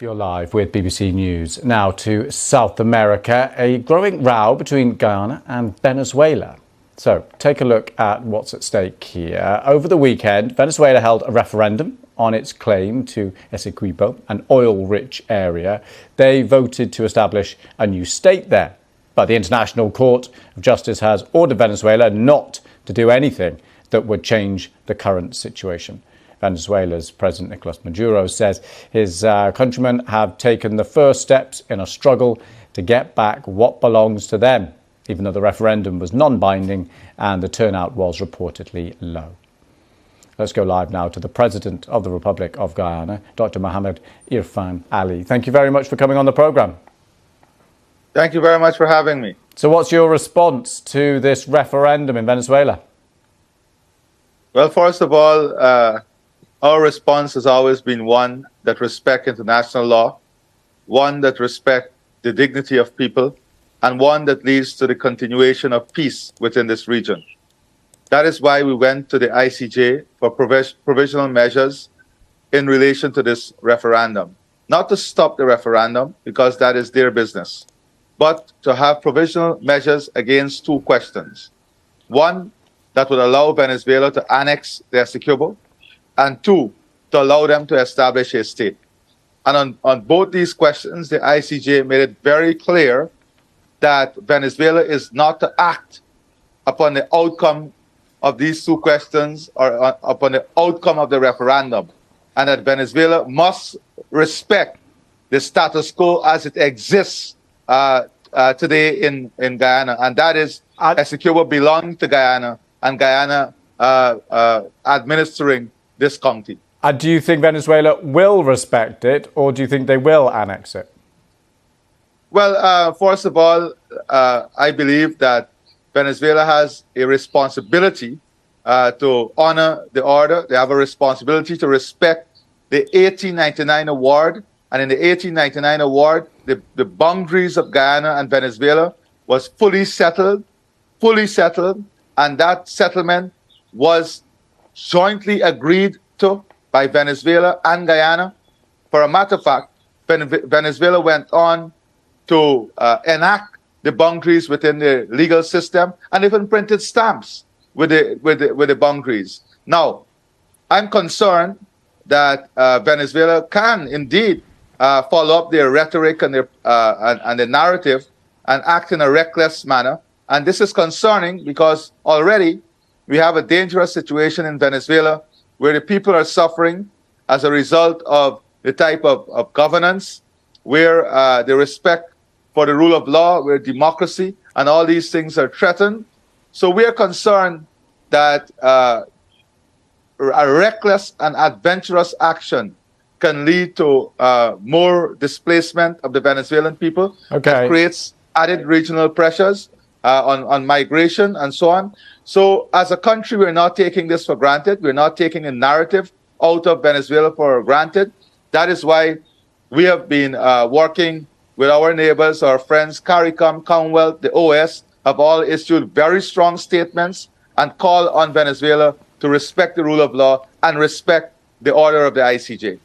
You're live with BBC News. Now to South America, a growing row between Guyana and Venezuela. So take a look at what's at stake here. Over the weekend, Venezuela held a referendum on its claim to Essequibo, an oil-rich area. They voted to establish a new state there. But the International Court of Justice has ordered Venezuela not to do anything that would change the current situation. Venezuela's President Nicolas Maduro says his countrymen have taken the first steps in a struggle to get back what belongs to them, even though the referendum was non-binding and the turnout was reportedly low. Let's go live now to the President of the Republic of Guyana, Dr. Mohamed Irfan Ali. Thank you very much for coming on the programme. Thank you very much for having me. So what's your response to this referendum in Venezuela? Well, first of all, our response has always been one that respects international law, one that respects the dignity of people, and one that leads to the continuation of peace within this region. That is why we went to the ICJ for provisional measures in relation to this referendum. Not to stop the referendum, because that is their business, but to have provisional measures against two questions. One, that would allow Venezuela to annex the Essequibo, and two, to allow them to establish a state. And on both these questions, the ICJ made it very clear that Venezuela is not to act upon the outcome of these two questions or upon the outcome of the referendum, and that Venezuela must respect the status quo as it exists today in Guyana, and that is Essequibo belonging to Guyana, and Guyana administering this county. And do you think Venezuela will respect it, or do you think they will annex it? Well, first of all, I believe that Venezuela has a responsibility to honor the order. They have a responsibility to respect the 1899 award. And in the 1899 award, the boundaries of Guyana and Venezuela was fully settled, and that settlement was jointly agreed to by Venezuela and Guyana. For a matter of fact, Venezuela went on to enact the boundaries within the legal system and even printed stamps with the boundaries. Now, I'm concerned that Venezuela can indeed follow up their rhetoric and the narrative and act in a reckless manner. And this is concerning because already we have a dangerous situation in Venezuela where the people are suffering as a result of the type of governance, where the respect for the rule of law, where democracy and all these things are threatened. So we are concerned that a reckless and adventurous action can lead to more displacement of the Venezuelan people. Okay. That creates added regional pressures on migration and so on. So as a country, we're not taking this for granted. We're not taking a narrative out of Venezuela for granted. That is why we have been working with our neighbors, our friends, CARICOM, Commonwealth, the OAS, have all issued very strong statements and call on Venezuela to respect the rule of law and respect the order of the ICJ.